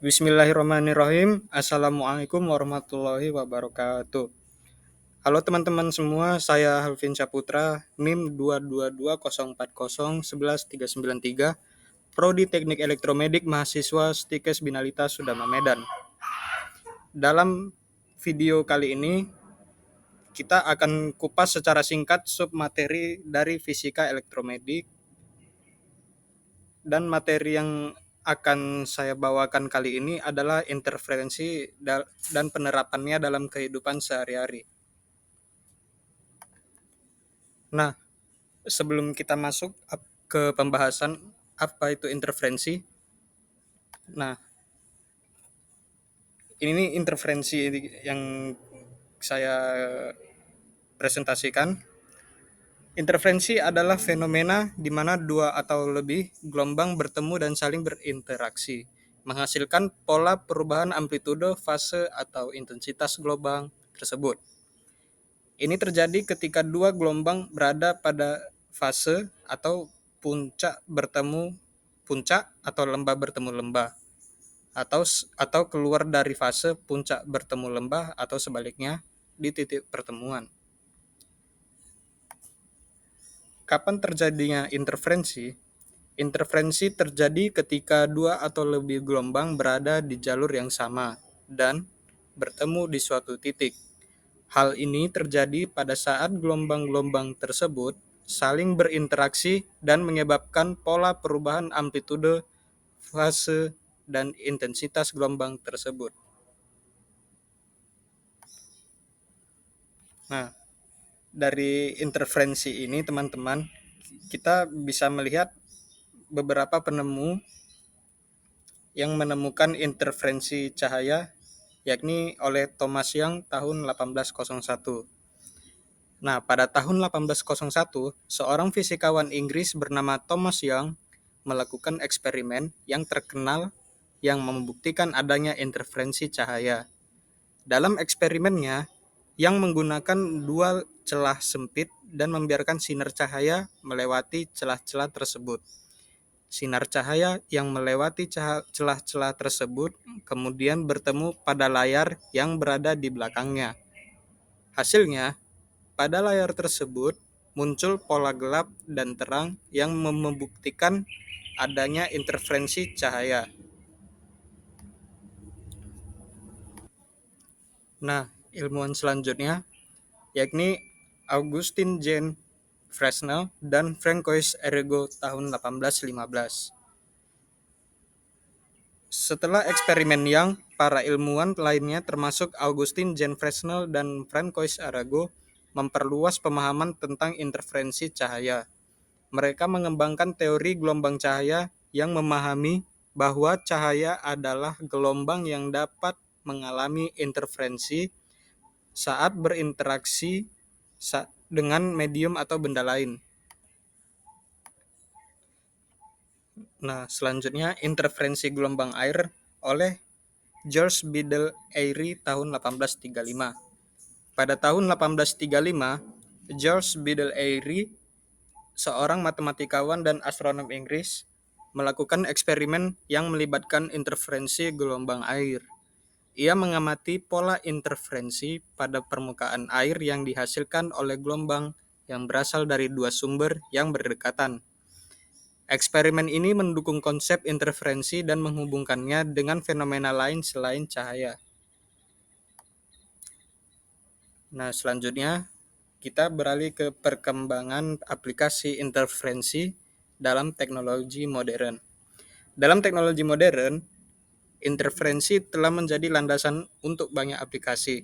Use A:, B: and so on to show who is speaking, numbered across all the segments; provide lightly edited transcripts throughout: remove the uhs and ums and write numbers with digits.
A: Bismillahirrahmanirrahim. Assalamualaikum warahmatullahi wabarakatuh. Halo teman-teman semua, saya Halvin Saputra, NIM 22204011393, Prodi Teknik Elektromedik, mahasiswa Stikes Binalita Sudama Medan. Dalam video kali ini, kita akan kupas secara singkat submateri dari fisika elektromedik, dan materi yang akan saya bawakan kali ini adalah interferensi dan penerapannya dalam kehidupan sehari-hari. Nah, sebelum kita masuk ke pembahasan apa itu interferensi, nah ini interferensi yang saya presentasikan. Interferensi adalah fenomena di mana dua atau lebih gelombang bertemu dan saling berinteraksi, menghasilkan pola perubahan amplitude, fase, atau intensitas gelombang tersebut. Ini terjadi ketika dua gelombang berada pada fase atau puncak atau lembah bertemu lembah, atau keluar dari fase puncak bertemu lembah atau sebaliknya di titik pertemuan. Kapan terjadinya interferensi? Interferensi terjadi ketika dua atau lebih gelombang berada di jalur yang sama dan bertemu di suatu titik. Hal ini terjadi pada saat gelombang-gelombang tersebut saling berinteraksi dan menyebabkan pola perubahan amplitude, fase, dan intensitas gelombang tersebut. Nah, dari interferensi ini teman-teman, kita bisa melihat beberapa penemu yang menemukan interferensi cahaya, yakni oleh Thomas Young tahun 1801. Nah, pada tahun 1801, seorang fisikawan Inggris bernama Thomas Young melakukan eksperimen yang terkenal yang membuktikan adanya interferensi cahaya. Dalam eksperimennya, Young menggunakan dua celah sempit dan membiarkan sinar cahaya melewati celah-celah tersebut. Sinar cahaya yang melewati celah-celah tersebut kemudian bertemu pada layar yang berada di belakangnya. Hasilnya, pada layar tersebut muncul pola gelap dan terang yang membuktikan adanya interferensi cahaya. Nah, ilmuwan selanjutnya yakni Augustin Jean Fresnel dan Francois Arago tahun 1815. Setelah eksperimen Young, para ilmuwan lainnya termasuk Augustin Jean Fresnel dan Francois Arago memperluas pemahaman tentang interferensi cahaya. Mereka mengembangkan teori gelombang cahaya yang memahami bahwa cahaya adalah gelombang yang dapat mengalami interferensi saat berinteraksi dengan medium atau benda lain. Nah, selanjutnya interferensi gelombang air oleh George Biddle Airy tahun 1835. Pada tahun 1835, George Biddle Airy, seorang matematikawan dan astronom Inggris, melakukan eksperimen yang melibatkan interferensi gelombang air. Ia mengamati pola interferensi pada permukaan air yang dihasilkan oleh gelombang yang berasal dari dua sumber yang berdekatan. Eksperimen ini mendukung konsep interferensi dan menghubungkannya dengan fenomena lain selain cahaya. Nah, selanjutnya kita beralih ke perkembangan aplikasi interferensi dalam teknologi modern. Dalam teknologi modern, interferensi telah menjadi landasan untuk banyak aplikasi,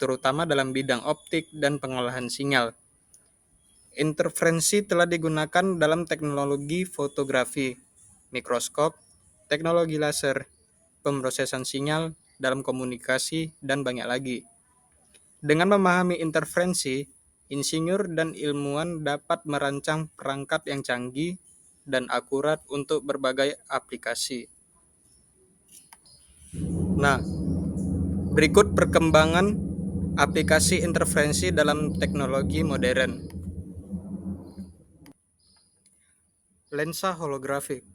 A: terutama dalam bidang optik dan pengolahan sinyal. Interferensi telah digunakan dalam teknologi fotografi, mikroskop, teknologi laser, pemrosesan sinyal dalam komunikasi, dan banyak lagi. Dengan memahami interferensi, insinyur dan ilmuwan dapat merancang perangkat yang canggih dan akurat untuk berbagai aplikasi. Nah, berikut perkembangan aplikasi interferensi dalam teknologi modern. Lensa holografik.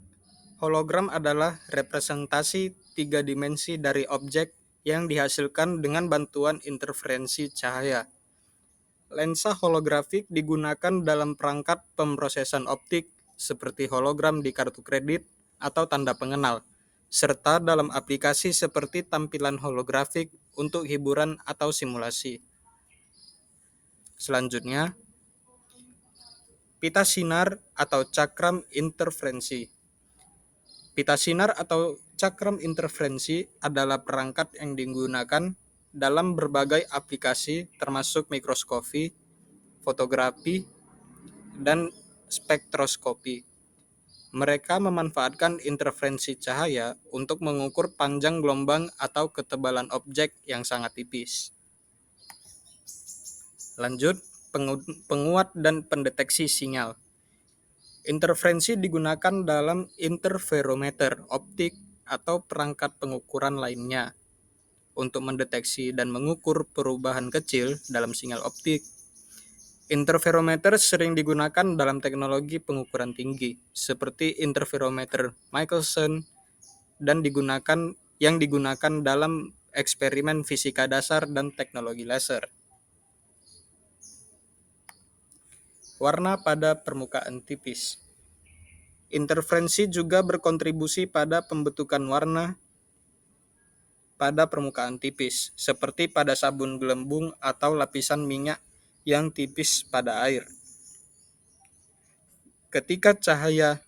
A: Hologram adalah representasi 3 dimensi dari objek yang dihasilkan dengan bantuan interferensi cahaya. Lensa holografik digunakan dalam perangkat pemrosesan optik seperti hologram di kartu kredit atau tanda pengenal, serta dalam aplikasi seperti tampilan holografik untuk hiburan atau simulasi. Selanjutnya, pita sinar atau cakram interferensi. Pita sinar atau cakram interferensi adalah perangkat yang digunakan dalam berbagai aplikasi termasuk mikroskopi, fotografi, dan spektroskopi. Mereka memanfaatkan interferensi cahaya untuk mengukur panjang gelombang atau ketebalan objek yang sangat tipis. Lanjut, penguat dan pendeteksi sinyal. Interferensi digunakan dalam interferometer optik atau perangkat pengukuran lainnya untuk mendeteksi dan mengukur perubahan kecil dalam sinyal optik. Interferometer sering digunakan dalam teknologi pengukuran tinggi, seperti interferometer Michelson dan yang digunakan dalam eksperimen fisika dasar dan teknologi laser. Warna pada permukaan tipis. Interferensi juga berkontribusi pada pembentukan warna pada permukaan tipis, seperti pada sabun gelembung atau lapisan minyak yang tipis pada air. Ketika cahaya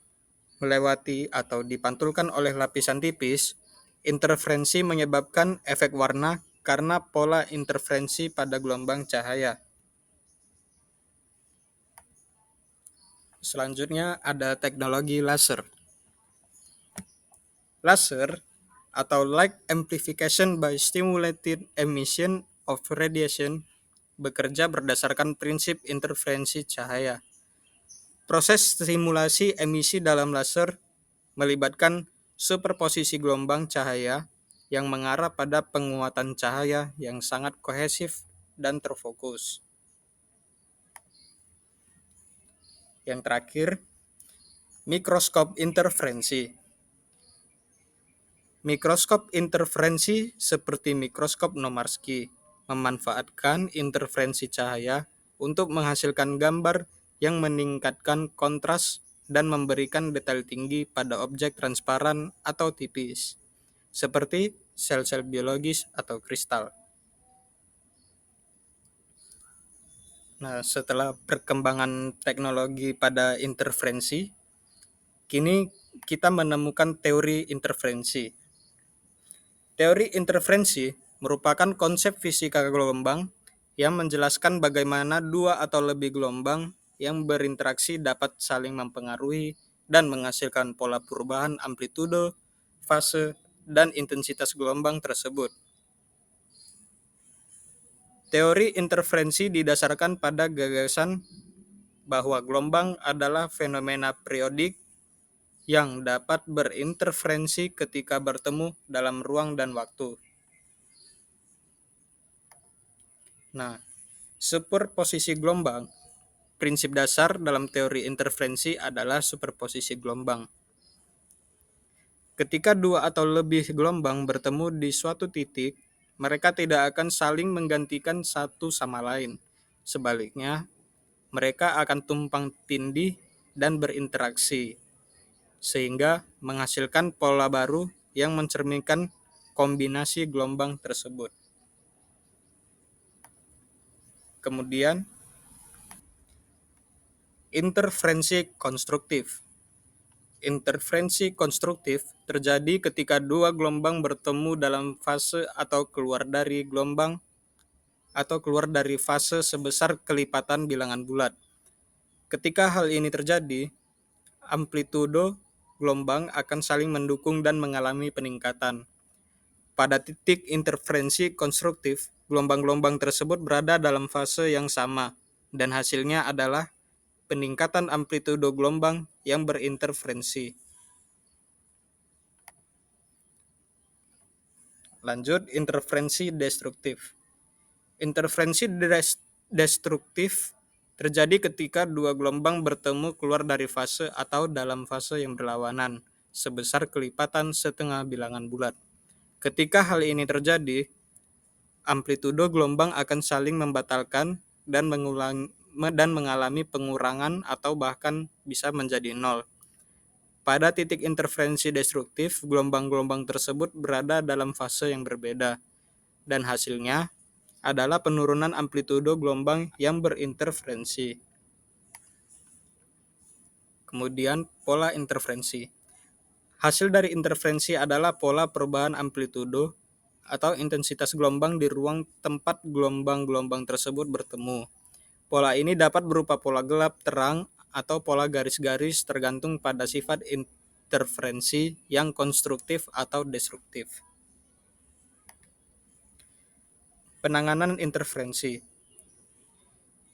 A: melewati atau dipantulkan oleh lapisan tipis, interferensi menyebabkan efek warna karena pola interferensi pada gelombang cahaya. Selanjutnya ada teknologi laser. Laser atau light amplification by stimulated emission of radiation bekerja berdasarkan prinsip interferensi cahaya. Proses simulasi emisi dalam laser melibatkan superposisi gelombang cahaya yang mengarah pada penguatan cahaya yang sangat kohesif dan terfokus. Yang terakhir, mikroskop interferensi. Mikroskop interferensi seperti mikroskop Nomarsky memanfaatkan interferensi cahaya untuk menghasilkan gambar yang meningkatkan kontras dan memberikan detail tinggi pada objek transparan atau tipis, seperti sel-sel biologis atau kristal. Nah, setelah perkembangan teknologi pada interferensi, kini kita menemukan teori interferensi. Teori interferensi merupakan konsep fisika gelombang yang menjelaskan bagaimana dua atau lebih gelombang yang berinteraksi dapat saling mempengaruhi dan menghasilkan pola perubahan amplitude, fase, dan intensitas gelombang tersebut. Teori interferensi didasarkan pada gagasan bahwa gelombang adalah fenomena periodik yang dapat berinterferensi ketika bertemu dalam ruang dan waktu. Nah, superposisi gelombang. Prinsip dasar dalam teori interferensi adalah superposisi gelombang. Ketika dua atau lebih gelombang bertemu di suatu titik, mereka tidak akan saling menggantikan satu sama lain. Sebaliknya, mereka akan tumpang tindih dan berinteraksi, sehingga menghasilkan pola baru yang mencerminkan kombinasi gelombang tersebut. Kemudian, interferensi konstruktif. Interferensi konstruktif terjadi ketika dua gelombang bertemu dalam fase atau keluar dari fase sebesar kelipatan bilangan bulat. Ketika hal ini terjadi, amplitudo gelombang akan saling mendukung dan mengalami peningkatan. Pada titik interferensi konstruktif, gelombang-gelombang tersebut berada dalam fase yang sama, dan hasilnya adalah peningkatan amplitudo gelombang yang berinterferensi. Lanjut, interferensi destruktif. Interferensi destruktif terjadi ketika dua gelombang bertemu keluar dari fase atau dalam fase yang berlawanan, sebesar kelipatan setengah bilangan bulat. Ketika hal ini terjadi, amplitudo gelombang akan saling membatalkan dan mengalami pengurangan atau bahkan bisa menjadi nol. Pada titik interferensi destruktif, gelombang-gelombang tersebut berada dalam fase yang berbeda, dan hasilnya adalah penurunan amplitudo gelombang yang berinterferensi. Kemudian, pola interferensi. Hasil dari interferensi adalah pola perubahan amplitudo atau intensitas gelombang di ruang tempat gelombang-gelombang tersebut bertemu. Pola ini dapat berupa pola gelap, terang, atau pola garis-garis tergantung pada sifat interferensi yang konstruktif atau destruktif. Penanganan interferensi.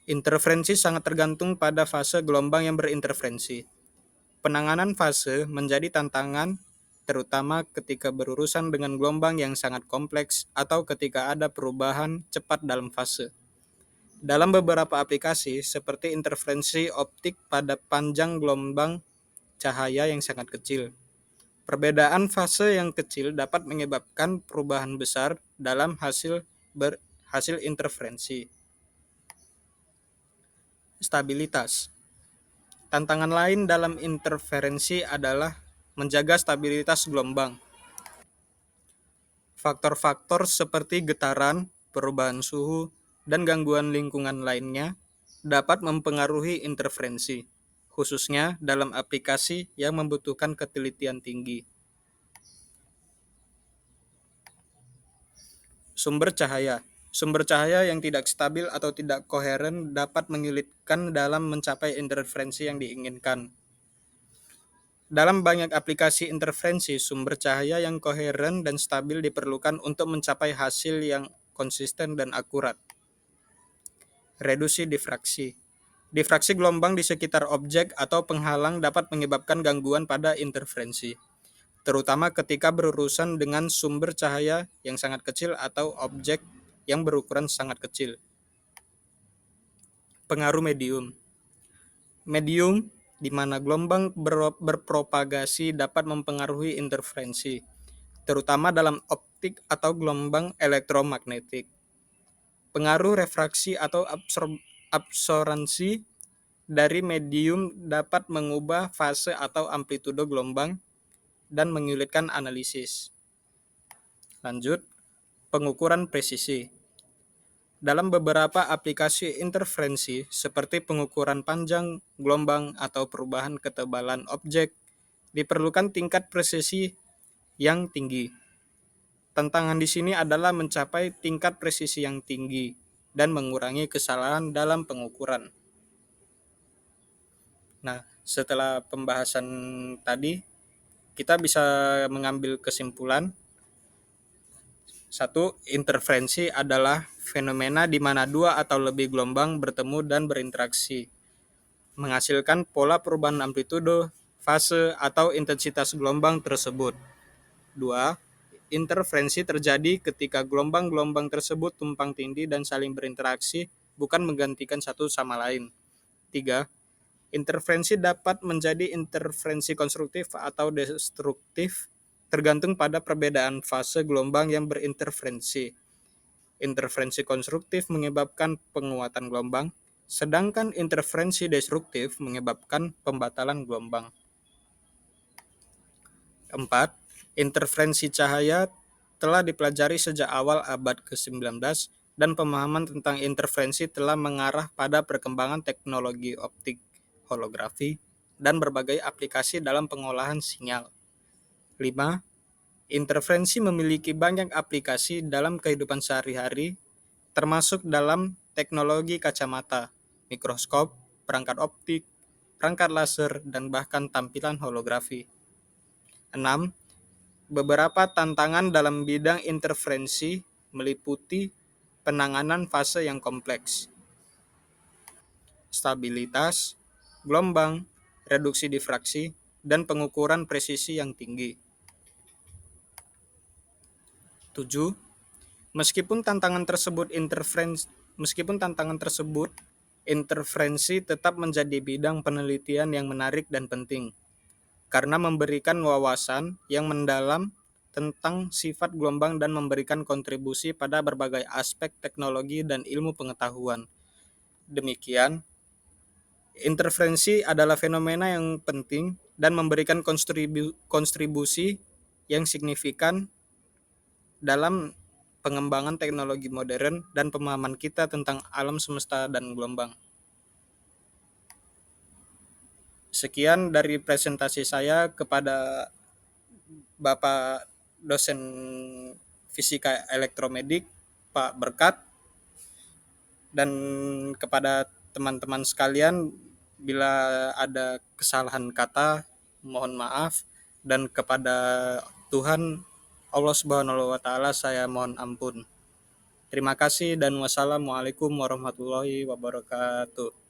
A: Interferensi sangat tergantung pada fase gelombang yang berinterferensi. Penanganan fase menjadi tantangan terutama ketika berurusan dengan gelombang yang sangat kompleks atau ketika ada perubahan cepat dalam fase. Dalam beberapa aplikasi, seperti interferensi optik pada panjang gelombang cahaya yang sangat kecil, perbedaan fase yang kecil dapat menyebabkan perubahan besar dalam hasil interferensi. Stabilitas. Tantangan lain dalam interferensi adalah menjaga stabilitas gelombang. Faktor-faktor seperti getaran, perubahan suhu, dan gangguan lingkungan lainnya dapat mempengaruhi interferensi, khususnya dalam aplikasi yang membutuhkan ketelitian tinggi. Sumber cahaya. Sumber cahaya yang tidak stabil atau tidak koheren dapat menyulitkan dalam mencapai interferensi yang diinginkan. Dalam banyak aplikasi interferensi, sumber cahaya yang koheren dan stabil diperlukan untuk mencapai hasil yang konsisten dan akurat. Reduksi difraksi. Difraksi gelombang di sekitar objek atau penghalang dapat menyebabkan gangguan pada interferensi, terutama ketika berurusan dengan sumber cahaya yang sangat kecil atau objek yang berukuran sangat kecil. Pengaruh medium. Medium di mana gelombang berpropagasi dapat mempengaruhi interferensi, terutama dalam optik atau gelombang elektromagnetik. Pengaruh refraksi atau absorpsi dari medium dapat mengubah fase atau amplitudo gelombang dan menyulitkan analisis. Lanjut, pengukuran presisi. Dalam beberapa aplikasi interferensi seperti pengukuran panjang gelombang atau perubahan ketebalan objek, diperlukan tingkat presisi yang tinggi. Tantangan di sini adalah mencapai tingkat presisi yang tinggi dan mengurangi kesalahan dalam pengukuran. Nah, setelah pembahasan tadi, kita bisa mengambil kesimpulan. 1. Interferensi adalah fenomena di mana dua atau lebih gelombang bertemu dan berinteraksi, menghasilkan pola perubahan amplitudo, fase, atau intensitas gelombang tersebut. 2. Interferensi terjadi ketika gelombang-gelombang tersebut tumpang tindih dan saling berinteraksi, bukan menggantikan satu sama lain. 3. Interferensi dapat menjadi interferensi konstruktif atau destruktif, tergantung pada perbedaan fase gelombang yang berinterferensi. Interferensi konstruktif menyebabkan penguatan gelombang, sedangkan interferensi destruktif menyebabkan pembatalan gelombang. 4. Interferensi cahaya telah dipelajari sejak awal abad ke-19 dan pemahaman tentang interferensi telah mengarah pada perkembangan teknologi optik, holografi, dan berbagai aplikasi dalam pengolahan sinyal. 5. Interferensi memiliki banyak aplikasi dalam kehidupan sehari-hari, termasuk dalam teknologi kacamata, mikroskop, perangkat optik, perangkat laser, dan bahkan tampilan holografi. 6. Beberapa tantangan dalam bidang interferensi meliputi penanganan fase yang kompleks, stabilitas gelombang, reduksi difraksi, dan pengukuran presisi yang tinggi. 7. Meskipun tantangan tersebut interferensi tetap menjadi bidang penelitian yang menarik dan penting, karena memberikan wawasan yang mendalam tentang sifat gelombang dan memberikan kontribusi pada berbagai aspek teknologi dan ilmu pengetahuan. Demikian, interferensi adalah fenomena yang penting dan memberikan kontribusi yang signifikan dalam pengembangan teknologi modern dan pemahaman kita tentang alam semesta dan gelombang. Sekian dari presentasi saya kepada Bapak dosen fisika elektromedik Pak Berkat, dan kepada teman-teman sekalian bila ada kesalahan kata mohon maaf, dan kepada Tuhan Allah Subhanahu wa taala saya mohon ampun. Terima kasih dan wassalamualaikum warahmatullahi wabarakatuh.